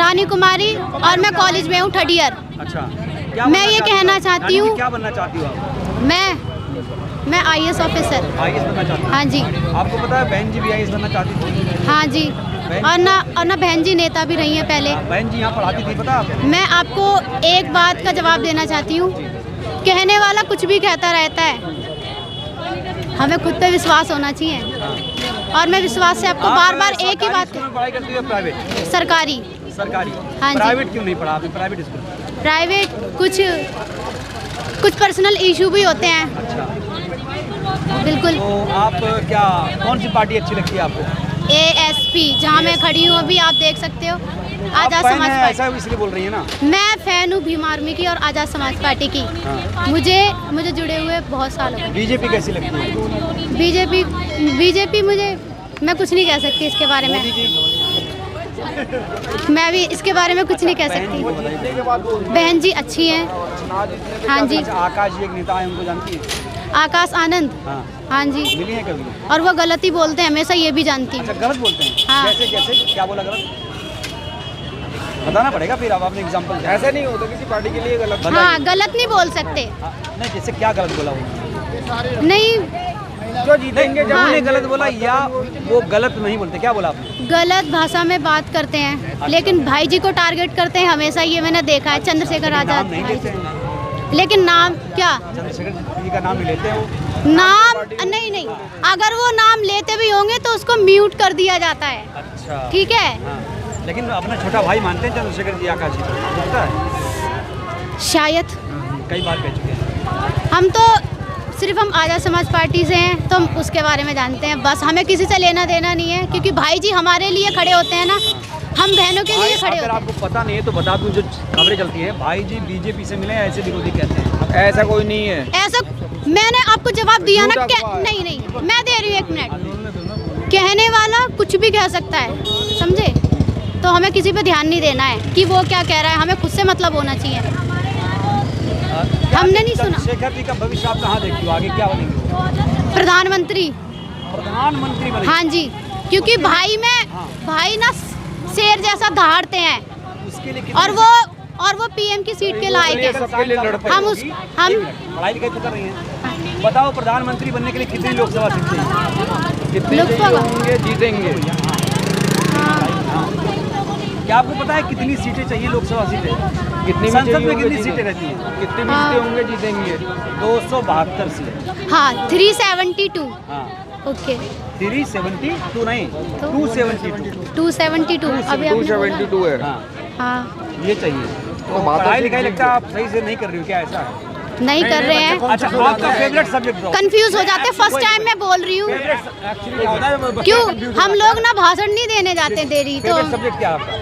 रानी कुमारी और मैं कॉलेज में हूँ, 3rd ईयर। अच्छा, मैं ये कहना चाहती हूँ, क्या बनना चाहती हो आप? मैं IAS ऑफिसर। IAS बनना चाहती हूँ? हाँ जी। आपको पता है बहन जी भी IAS बनना चाहती थी? हाँ जी। और ना बहन जी नेता भी रही हैं पहले। बहन जी यहाँ पढ़ाती थी, पता आपको? मैं आपको एक बात का जवाब देना चाहती हूँ, कहने वाला कुछ भी कहता रहता है, हमें खुद पे विश्वास होना चाहिए। और मैं विश्वास से आपको बार बार एक ही बात, पढ़ाई करती है प्राइवेट? सरकारी। हाँ जी। प्राइवेट क्यों नहीं पढ़ा आपने? Private school? प्राइवेट कुछ पर्सनल इशू भी होते हैं। अच्छा, बिल्कुल। तो आप क्या, कौन सी पार्टी अच्छी लगती है आपको? ASP, जहाँ मैं खड़ी हूँ अभी, आप देख सकते हो, आज़ाद समाज पार्टी। ऐसा इसलिए बोल रही है ना? मैं फैन हूँ भीम आर्मी की और आज़ाद समाज पार्टी की। हाँ। मुझे जुड़े हुए बहुत साल हो गए। बीजेपी कैसी लगती है? बीजेपी मैं कुछ नहीं कह सकती इसके बारे में। मैं भी इसके बारे में कुछ नहीं कह सकती। बहन जी अच्छी हैं। हाँ जी। आकाश जी एक नेता है, उनको जानती है? आकाश आनंद। हाँ जी। मिली है कभी? और वो गलत ही बोलते हैं हमेशा, ये भी जानती हूँ। अच्छा, गलत बोलते हैं? हाँ। कैसे क्या बोला गलत? बताना पड़ेगा फिर, आप अपने एग्जाम्पल। ऐसे नहीं होता किसी पार्टी के लिए गलत। हाँ, गलत नहीं बोल सकते। नहीं, जैसे क्या गलत बोला वो? नहीं, जो जीतेंगे जब उन्हें गलत बोला, या वो गलत नहीं बोलते, क्या बोला आपने? गलत भाषा में बात करते हैं, लेकिन भाई जी को टारगेट करते हैं हमेशा, ये मैंने देखा है। चंद्रशेखर आजाद नहीं लेते हैं। लेकिन नाम क्या? चंद्रशेखर जी का नाम नहीं लेते हो? नाम नहीं, अगर वो नाम लेते भी होंगे तो उसको म्यूट कर दिया जाता है। अच्छा, ठीक है। हाँ। लेकिन अपना छोटा भाई मानते हैं चंद्रशेखर जी आकाश जी को, लगता है? शायद। कई बार कह चुके हैं। हम तो सिर्फ आज़ाद समाज पार्टी से हैं, तो हम उसके बारे में जानते हैं, बस। हमें किसी से लेना देना नहीं है, क्योंकि भाई जी हमारे लिए खड़े होते हैं ना, हम बहनों के लिए खड़े होते हैं। अगर आपको पता नहीं है तो बता दूं, जो खबरें चलती है, भाई जी बीजेपी से मिले, ऐसे विरोधी कहते हैं। ऐसा कोई नहीं है। ऐसा मैंने आपको जवाब दिया ना। नहीं, मैं दे रही हूँ 1 मिनट। कहने वाला कुछ भी कह सकता है, समझे? तो हमें किसी पे ध्यान नहीं देना है कि वो क्या कह रहा है, हमें खुद से मतलब होना चाहिए। हमने नहीं सुना। चंद्रशेखर जी का भविष्य आप कहाँ देखती हो, आगे क्या बनेंगे? प्रधानमंत्री बनेंगे? हाँ जी, क्योंकि भाई ना शेर जैसा दहाड़ते हैं, उसके लिए और वो PM की सीट के लायक है। हम पढ़ाई लिखाई तो कर रही हैं। बताओ, प्रधानमंत्री बनने के लिए कितनी लोकसभा सीट चाहिए? कितने होंगे जीतेंगे? क्या आपको पता है कितनी सीटें चाहिए, लोकसभा सीटें? कितनी संसद में कितनी सीटें रहती हैं? कितनी सीटें होंगे जीतेंगे? 272 सीटें। हाँ, 372। हाँ, ओके। 372 नहीं, 272। अभी 272 है। हाँ, ये चाहिए। तो पढ़ाई लिखाई लगता है आप सही से नहीं कर रही हो, क्या ऐसा है? नहीं कर रहे हैं। अच्छा, आपका फेवरेट सब्जेक्ट? कंफ्यूज हो जाते हैं, फर्स्ट टाइम मैं बोल रही हूँ। क्यों? हम लोग ना भाषण नहीं देने जाते देरी तो। सब्जेक्ट क्या आपका?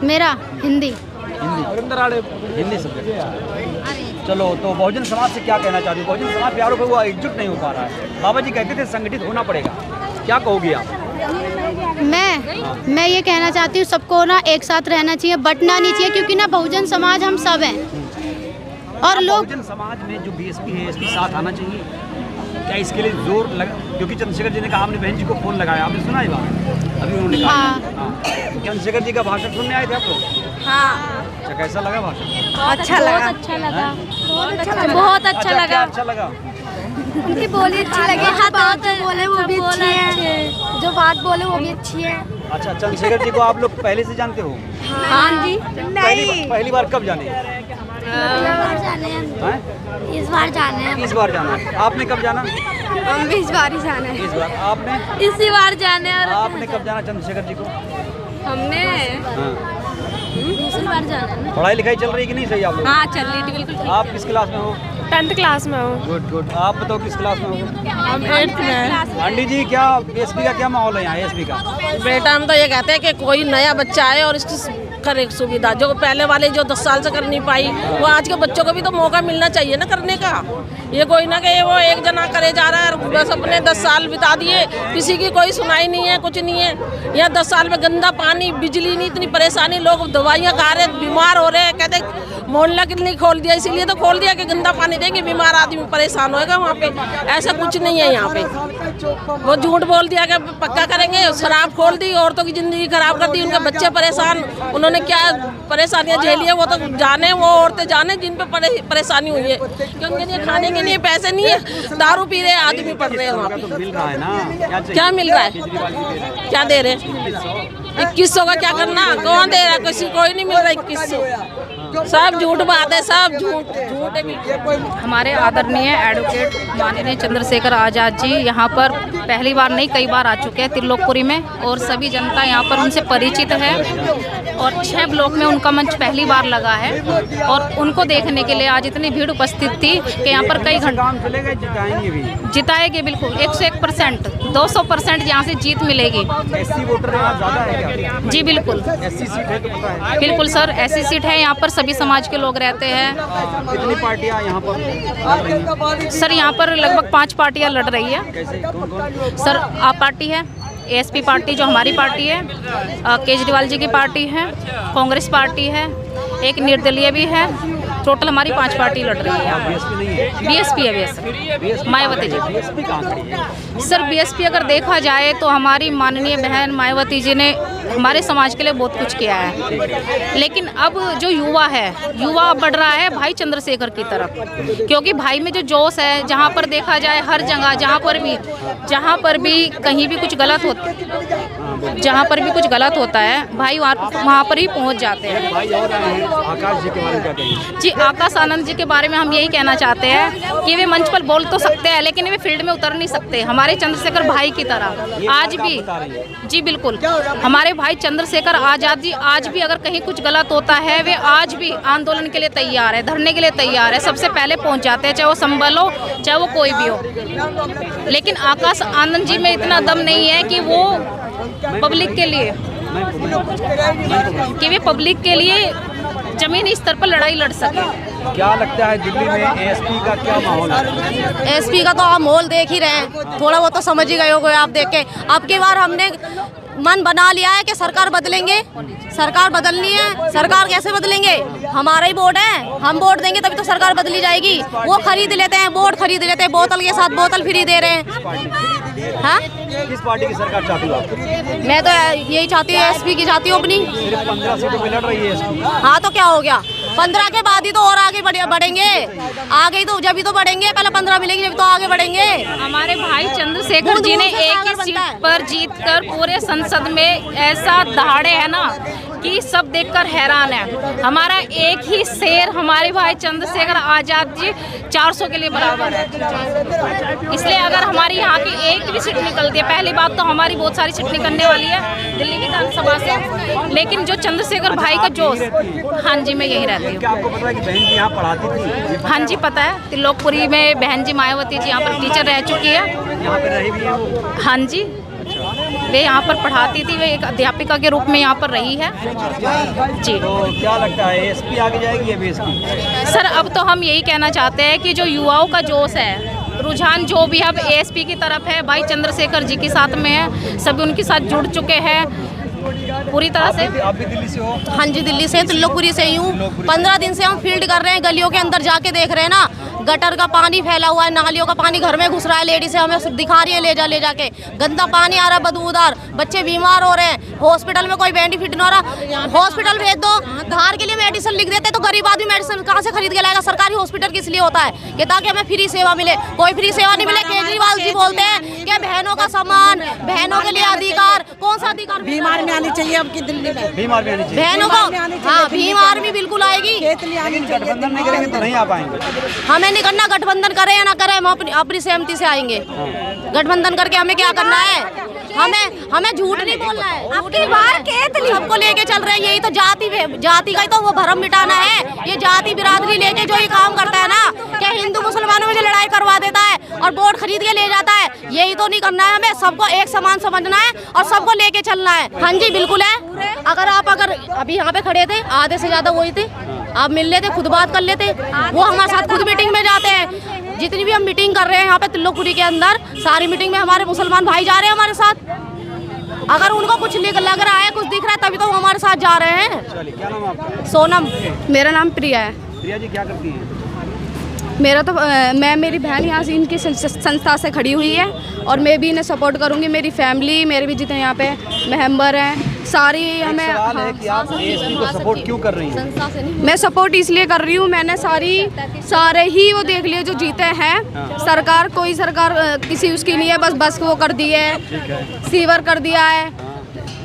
मेरा हिंदी सब्जेक्ट। चलो, तो बहुजन समाज से क्या कहना चाहती हूँ? बहुजन समाज प्यारों पे वो एकजुट नहीं हो पा रहा है। बाबा जी कहते थे संगठित होना पड़ेगा, क्या कहोगी आप? मैं ये कहना चाहती हूँ, सबको ना एक साथ रहना चाहिए, बंटना नहीं चाहिए, क्योंकि ना बहुजन समाज हम सब हैं। और लोग बहुजन समाज में जो BSP है, इसके साथ आना चाहिए क्या? इसके लिए जोर लगा, क्योंकि चंद्रशेखर जी ने कहा, हमने बहन जी को फोन लगाया, आपने सुना है बात? अभी उन्होंने कहा। हाँ। चंद्रशेखर जी का भाषण सुनने आए थे आप लोग? हाँ। अच्छा, कैसा लगा भाषण? अच्छा लगा। अच्छा लगा। उनकी बोली अच्छी लगी, जो बात बोले वो भी अच्छी है, जो बात बोले वो भी अच्छी है। अच्छा, चंद्रशेखर जी को आप लोग पहले से जानते हो? हाँ जी। पहली बार कब जाने? इस बार जाने हैं। इस बार जाना है। आपने कब जाना? हम भी इस बार ही जाने हैं। इस बार। आपने? इसी बार जाने। और आपने कब जाना चंद्रशेखर जी को? हमने दूसरी बार जाना। पढ़ाई लिखाई चल रही है कि नहीं सही आप लोग? हाँ, चल रही थी, बिल्कुल। आप किस क्लास में हो? 10th क्लास में हूँ। गुड। आप बताओ किस क्लास में हो? हम 8th में। आंटी जी, क्या ASP का क्या माहौल है यहाँ? ASP का बेटा, हम तो ये कहते हैं कि कोई नया बच्चा आए और इसकी करे सुविधा, जो पहले वाले जो 10 साल से कर नहीं पाई, वो आज के बच्चों को भी तो मौका मिलना चाहिए ना करने का। ये कोई ना कि वो एक जना करे जा रहा है, बस अपने 10 साल बिता दिए, किसी की कोई सुनाई नहीं है, कुछ नहीं है। यहाँ 10 साल में गंदा पानी, बिजली नहीं, इतनी परेशानी, लोग दवाइयाँ खा रहे, बीमार हो रहे हैं। कहते मोहल्ला क्लिनिक खोल दिया, इसीलिए तो खोल दिया कि गंदा पानी देंगे, बीमार आदमी परेशान होएगा वहाँ पे। ऐसा कुछ नहीं है यहाँ पे। वो झूठ बोल दिया कि पक्का करेंगे, शराब खोल दी, औरतों की ज़िंदगी खराब कर दी, उनके बच्चे परेशान। उन्होंने उन्होंने क्या परेशानियां झेली है वो तो जाने, वो औरतें जाने जिन पे परेशानी हुई है, कि उनके लिए खाने के लिए पैसे नहीं है, दारू पी रहे आदमी पड़ रहे हैं वहाँ पे। मिल रहा है ना, क्या मिल रहा है, क्या दे रहे हैं? 2100 का क्या करना, कौन दे रहा है? किसी कोई नहीं मिल रहा 2100, सब झूठ बात है, सब झूठ है बिल्कुल। हमारे आदरणीय एडवोकेट माननीय चंद्रशेखर आज़ाद जी यहाँ पर पहली बार नहीं कई बार आ चुके हैं त्रिलोकपुरी में, और सभी जनता यहाँ पर उनसे परिचित है, और 6 ब्लॉक में उनका मंच पहली बार लगा है, और उनको देखने के लिए आज इतनी भीड़ उपस्थित थी कि यहाँ पर कई घंटे जिताएंगे बिल्कुल 101%, 200% यहाँ से जीत मिलेगी। एससी वोटर ज़्यादा है क्या? जी बिल्कुल, एससी सीट है तो पता है। बिल्कुल सर, ऐसी सीट है यहाँ पर सभी समाज के लोग रहते हैं। कितनी पार्टियां यहाँ पर लड़ रही हैं? सर यहाँ पर लगभग 5 पार्टियाँ लड़ रही है। कैसे, कौन? सर आप पार्टी है, एएसपी पार्टी जो हमारी पार्टी है, केजरीवाल जी की पार्टी है, कांग्रेस पार्टी है, एक निर्दलीय भी है, टोटल हमारी 5 पार्टी लड़ रही है। बीएसपी नहीं है? बीएसपी है, बीएसपी मायावती जी। बीएसपी कहाँ खड़ी है? सर बीएसपी अगर देखा जाए तो हमारी माननीय बहन मायावती जी ने हमारे समाज के लिए बहुत कुछ किया है, लेकिन अब जो युवा है, युवा बढ़ रहा है भाई चंद्रशेखर की तरफ, क्योंकि भाई में जो जोश है, जहाँ पर देखा जाए हर जगह, जहाँ पर भी कहीं भी कुछ गलत होता, जहाँ पर भी कुछ गलत होता है भाई वहाँ पर ही पहुँच जाते हैं। भाई और आए हैं, आकाश जी के बारे में क्या कहेंगे? जी आकाश आनंद जी के बारे में हम यही कहना चाहते हैं कि वे मंच पर बोल तो सकते हैं, लेकिन वे फील्ड में उतर नहीं सकते हमारे चंद्रशेखर भाई की तरह। आज भी जी बिल्कुल, हमारे भाई चंद्रशेखर आज़ाद जी आज भी अगर कहीं कुछ गलत होता है, वे आज भी आंदोलन के लिए तैयार है, धरने के लिए तैयार है, सबसे पहले पहुंच जाते हैं, चाहे वो संबल हो चाहे वो कोई भी हो। लेकिन आकाश आनंद जी में इतना दम नहीं है कि वो पब्लिक के लिए जमीनी स्तर पर लड़ाई लड़ सके। क्या लगता है दिल्ली में एएसपी का क्या माहौल है? एसपी का तो आप माहौल देख ही रहे हैं, थोड़ा बहुत तो समझ ही गए होगे आप देख के। अब की बार हमने मन बना लिया है कि सरकार बदलेंगे, सरकार बदलनी है। सरकार कैसे बदलेंगे? हमारा ही वोट है, हम वोट देंगे तभी तो सरकार बदली जाएगी। वो खरीद लेते हैं, वोट खरीद लेते हैं, बोतल के साथ बोतल फ्री दे रहे हैं। हाँ, किस पार्टी की सरकार चाहती हो आप? मैं तो यही चाहती हूँ, एसपी की चाहती हूँ अपनी। सिर्फ 15 सीटों पे लड़ रही है एसपी। हाँ तो क्या हो गया, 15 के बाद ही तो और आगे बढ़ेंगे, आगे ही तो जब ही तो बढ़ेंगे, पहले 15 मिलेंगे जब तो आगे बढ़ेंगे। हमारे भाई चंद्रशेखर जी ने एक ही सीट पर जीतकर पूरे संसद में ऐसा दहाड़े है ना कि सब देखकर हैरान है। हमारा एक ही शेर हमारे भाई चंद्रशेखर आज़ाद जी 400 के लिए बराबर है। इसलिए अगर हमारी यहाँ की एक भी सीट निकलती है, पहली बात तो हमारी बहुत सारी सीट निकलने वाली है दिल्ली विधानसभा से, लेकिन जो चंद्रशेखर भाई का जोश, हाँ जी मैं यही रहती हूँ। क्या आपको पता है कि बहन जी यहाँ पढ़ाती थी? हाँ जी पता है, त्रिलोकपुरी में बहन जी मायावती जी यहाँ पर टीचर रह चुकी है। यहाँ पे रही भी है वो? हाँ जी, वे यहाँ पर पढ़ाती थी, वे एक अध्यापिका के रूप में यहाँ पर रही है जी। तो क्या लगता है एएसपी आगे जाएगी या बीएसपी? सर अब तो हम यही कहना चाहते हैं कि जो युवाओं का जोश है, रुझान जो भी अब एएसपी की तरफ है, भाई चंद्रशेखर जी के साथ में है, सभी उनके साथ जुड़ चुके हैं पूरी तरह से। आप भी दिल्ली से हो? हाँ जी दिल्ली से, त्रिलोकपुरी से ही हूँ। 15 दिन से हम फील्ड कर रहे हैं, गलियों के अंदर जाके देख रहे हैं ना, गटर का पानी फैला हुआ है, नालियों का पानी घर में घुस रहा है, लेडीज हमें दिखा रही है ले जाके, गंदा पानी आ रहा है बदबूदार, बच्चे बीमार हो रहे हैं, हॉस्पिटल में कोई बेनिफिट नहीं हो रहा। हॉस्पिटल भेज दो, धार के लिए मेडिसिन लिख देते तो गरीब आदमी मेडिसिन कहाँ से खरीद के लाएगा? सरकारी हॉस्पिटल किस लिए होता है कि ताकि हमें फ्री सेवा मिले, कोई फ्री सेवा नहीं मिले। केजरीवाल जी बोलते हैं कि बहनों का सम्मान, बहनों के लिए अधिकार, कौन सा अधिकार? भीम आर्मी आनी चाहिए अब की दिल्ली में, भीम आर्मी आनी चाहिए बहनों को। हाँ भीम आर्मी बिल्कुल आएगी। गठबंधन नहीं करेंगे तो नहीं आ पाएंगे। हमें नहीं करना, गठबंधन करें या ना करें, हम अपनी सहमति से आएंगे। गठबंधन करके हमें क्या करना है? हमें झूठ नहीं बोलना है। आपकी बार सबको लेके चल रहे हैं, यही तो जाति का ही तो वो भरम मिटाना है। ये जाति बिरादरी लेके जो ये काम करता है ना, क्या हिंदू मुसलमानों में जो लड़ाई करवा देता है और वोट खरीद के ले जाता है, यही तो नहीं करना है। हमें सबको एक समान समझना है और सबको लेके चलना है। हाँ जी बिल्कुल है। अगर अभी यहाँ पे खड़े थे, आधे से ज्यादा वही थे, आप मिल लेते, खुद बात कर लेते। वो हमारे साथ खुद मीटिंग में जाते हैं। जितनी भी हम मीटिंग कर रहे हैं यहाँ पे त्रिलोकपुरी के अंदर, सारी मीटिंग में हमारे मुसलमान भाई जा रहे हैं हमारे साथ। अगर उनको कुछ लग रहा है, कुछ दिख रहा है, तभी तो वो हमारे साथ जा रहे हैं। क्या नाम आपका? सोनम। मेरा नाम प्रिया है। प्रिया जी क्या करती हैं? मेरा तो मेरी बहन यहाँ से इनकी संस्था से खड़ी हुई है और मैं भी इन्हें सपोर्ट करूँगी। मेरी फैमिली, मेरे भी जितने यहाँ पे मेंबर हैं सारी, हमें सवाल है कि आप एएसपी को सपोर्ट क्यों कर रही हैं? मैं सपोर्ट इसलिए कर रही हूँ, मैंने सारे ही वो देख लिए जो जीते हैं। सरकार कोई सरकार किसी उसकी नहीं है, बस वो कर दी है, सीवर कर दिया है।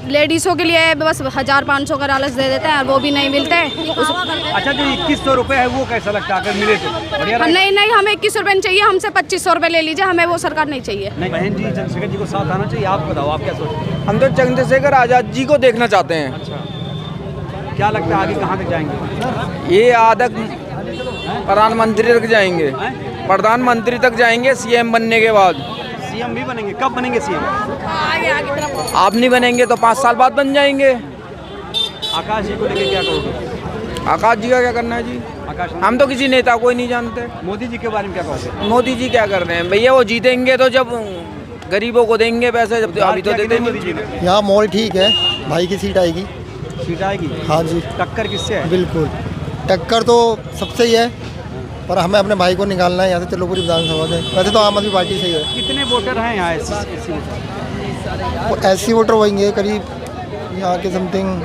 लेडीज़ों के लिए बस 1500 का लालच दे देते हैं, वो भी नहीं मिलते। अच्छा, जो 2100 रुपये है वो कैसा लगता है अगर मिले तो? बढ़िया रहेगा। नहीं, हमें 2100 रुपये नहीं चाहिए, हमसे 2500 रुपये ले लीजिए, हमें वो सरकार नहीं चाहिए। नहीं बहन जी, चंद्रशेखर जी को साथ आना चाहिए। आप बताओ, आप क्या सोचते हैं? हम तो चंद्रशेखर आज़ाद जी को देखना चाहते हैं। अच्छा, क्या लगता है आगे कहाँ तक जाएंगे? ये आदक प्रधानमंत्री तक जाएंगे, प्रधानमंत्री तक जाएंगे सीएम बनने के बाद। सीएम भी बनेंगे? कब बनेंगे सीएम? आप नहीं बनेंगे तो 5 साल बाद बन जाएंगे। आकाश जी को लेके क्या कहोगे? आकाश जी का क्या करना है जी? आकाश, हम तो किसी नेता को ही नहीं जानते। मोदी जी के बारे में क्या कहोगे? मोदी जी क्या कर रहे हैं भैया? वो जीतेंगे तो जब गरीबों को देंगे पैसे, जब अभी तो देते मोदी जी ने। यहाँ मॉल ठीक है, भाई की सीट आएगी। सीट आएगी? हाँ जी। टक्कर किससे है? बिल्कुल टक्कर तो सबसे ही है, पर हमें अपने भाई को निकालना है यहाँ से त्रिलोकपुर विधानसभा से। वैसे तो आम आदमी पार्टी से ही है। कितने वोटर हैं यहाँ ऐसी वोटर होंगे करीब यहाँ के समथिंग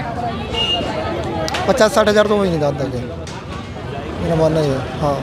50-60 हज़ार तो होंगे ज़्यादा के, मेरा मानना है। हाँ,